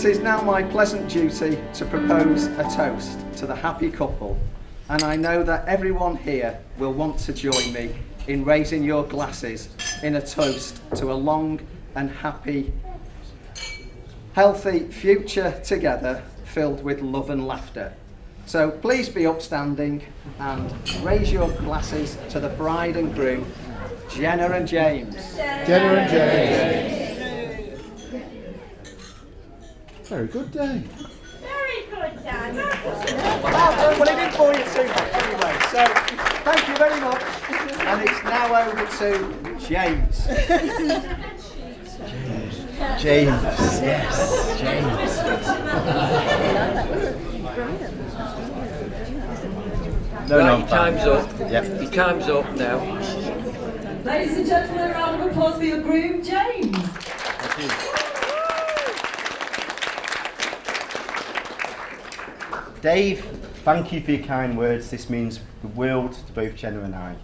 is now my pleasant duty to propose a toast to the happy couple, and I know that everyone here will want to join me in raising your glasses in a toast to a long and happy, healthy future together filled with love and laughter. So please be upstanding and raise your glasses to the bride and groom, Jenna and James. Jenna and James. Very good, Dave. Very good, Dan. Well, it didn't bore you too much anyway, so thank you very much. And it's now over to James. James, yes, James. No, your time's up. Yep. Your time's up now. Ladies and gentlemen, a round of applause for your groom, James. Thank you. Dave, thank you for your kind words. This means the world to both Jenna and I.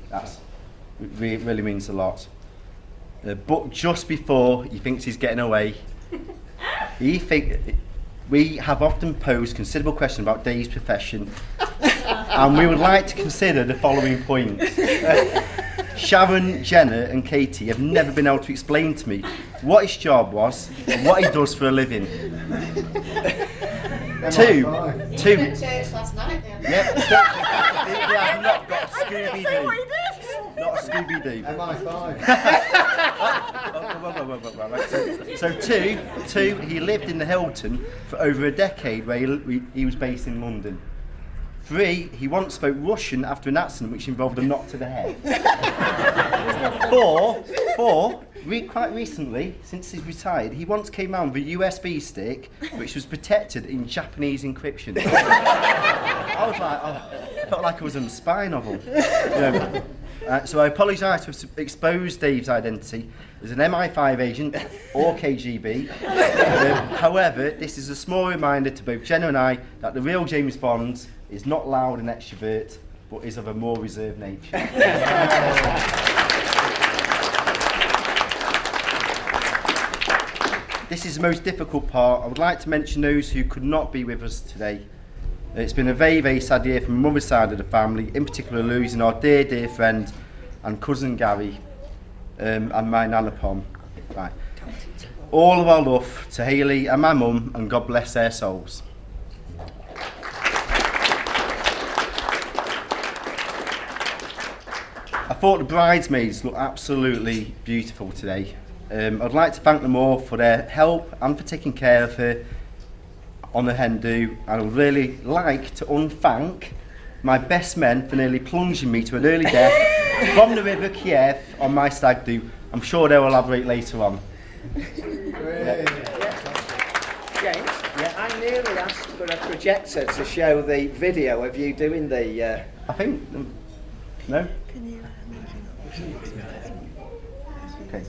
It really means a lot. But just before he thinks he's getting away, we have often posed considerable questions about Dave's profession, and we would like to consider the following points. Sharon, Jenna and Katie have never been able to explain to me what his job was and what he does for a living. Two. Church last night, then. Yep. They have not got a Scooby-Doo. Not a Scooby-Doo. MI5. So two, he lived in the Hilton for over a decade where he was based in London. 3, he once spoke Russian after an accident which involved a knock to the head. 4, quite recently, since he's retired, he once came out with a USB stick which was protected in Japanese encryption. I was like, I felt like I was in a spy novel. So I apologise to have exposed Dave's identity as an MI5 agent or KGB. However, this is a small reminder to both Jenna and I that the real James Bond is not loud and extrovert, but is of a more reserved nature. This is the most difficult part. I would like to mention those who could not be with us today. It's been a very, very sad year from the mother's side of the family, in particular losing our dear, dear friend and cousin Gary and my nana Pom. Right. All of our love to Hayley and my mum, and God bless their souls. I thought the bridesmaids looked absolutely beautiful today. I'd like to thank them all for their help and for taking care of her on the hen do, and I'd really like to unthank my best men for nearly plunging me to an early death from the River Kiev on my stag do. I'm sure they'll elaborate later on. James, I nearly asked for a projector to show the video of you doing the... I think... No? Okay.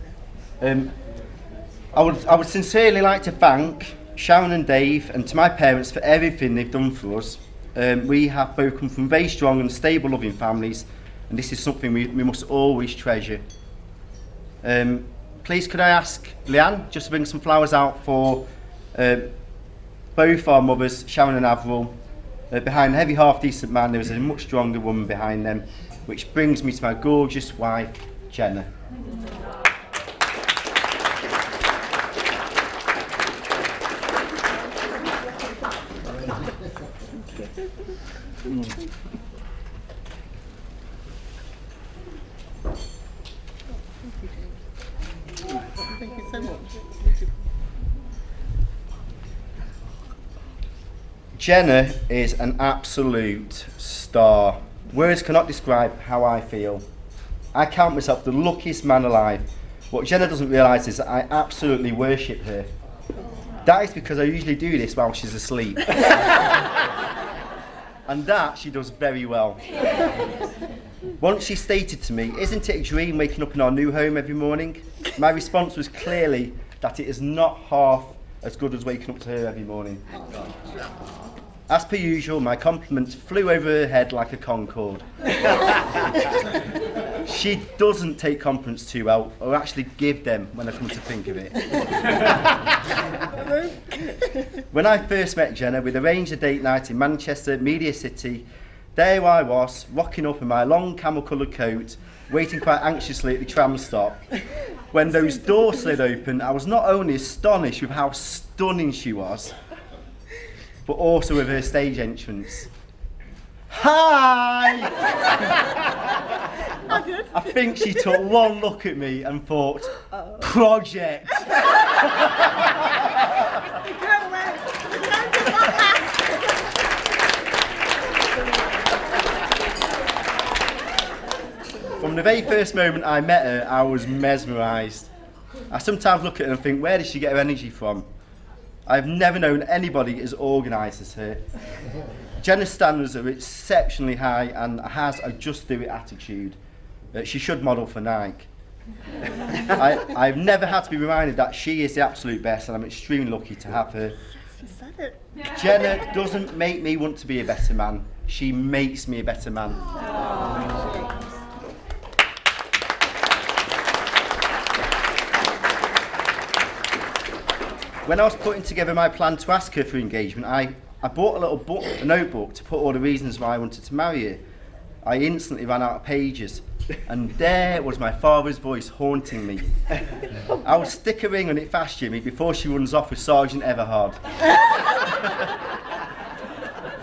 I would sincerely like to thank Sharon and Dave and to my parents for everything they've done for us. We have both come from very strong and stable loving families, and this is something we must always treasure. Please could I ask Leanne just to bring some flowers out for both our mothers, Sharon and Avril. Behind a heavy half-decent man there is a much stronger woman behind them, which brings me to my gorgeous wife, Jenna. Thank you so much. Jenna is an absolute star. Words cannot describe how I feel. I count myself the luckiest man alive. What Jenna doesn't realise is that I absolutely worship her. That is because I usually do this while she's asleep. And that she does very well. Once she stated to me, "Isn't it a dream waking up in our new home every morning?" My response was clearly that it is not half as good as waking up to her every morning. As per usual, my compliments flew over her head like a Concorde. She doesn't take compliments too well, or actually give them when I come to think of it. When I first met Jenna, we'd arranged a date night in Manchester, Media City. There I was, rocking up in my long camel-coloured coat, waiting quite anxiously at the tram stop. When those doors slid open, I was not only astonished with how stunning she was, but also with her stage entrance. Hi! I think she took one look at me and thought, project. From the very first moment I met her, I was mesmerised. I sometimes look at her and think, where does she get her energy from? I've never known anybody as organised as her. Jenna's standards are exceptionally high and has a just-do-it attitude. She should model for Nike. I've never had to be reminded that she is the absolute best, and I'm extremely lucky to have her. She said it. Jenna doesn't make me want to be a better man. She makes me a better man. When I was putting together my plan to ask her for engagement, I bought a little a notebook to put all the reasons why I wanted to marry her. I instantly ran out of pages, and there was my father's voice haunting me. I will stick a ring on it fast, Jimmy, before she runs off with Sergeant Everhard.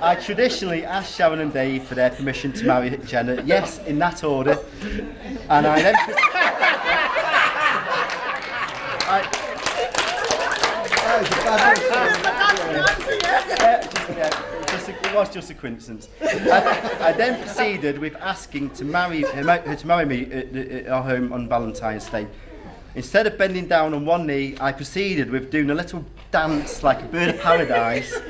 I traditionally asked Sharon and Dave for their permission to marry Jenna, yes, in that order, and I then... It was just a coincidence. I then proceeded with asking to marry her to marry me at our home on Valentine's Day. Instead of bending down on one knee, I proceeded with doing a little dance like a bird of paradise,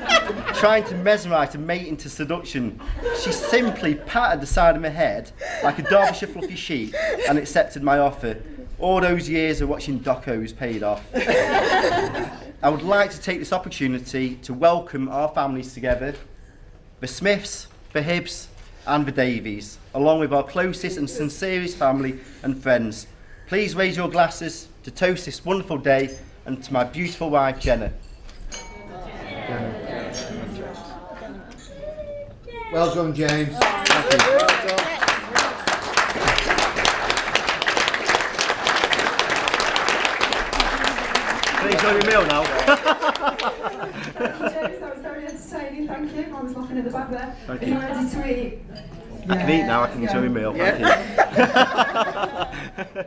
trying to mesmerise and mate into seduction. She simply patted the side of my head like a Derbyshire fluffy sheep and accepted my offer. All those years of watching docos paid off. I would like to take this opportunity to welcome our families together, the Smiths, the Hibbs and the Davies, along with our closest and sincerest family and friends. Please raise your glasses to toast this wonderful day and to my beautiful wife, Jenna. Well done, James. Thank you. Can you enjoy your meal now? James, that was very entertaining, thank you. I was laughing at the back there. Thank Are you. you ready to eat? I can eat now, I can enjoy my meal, thank you.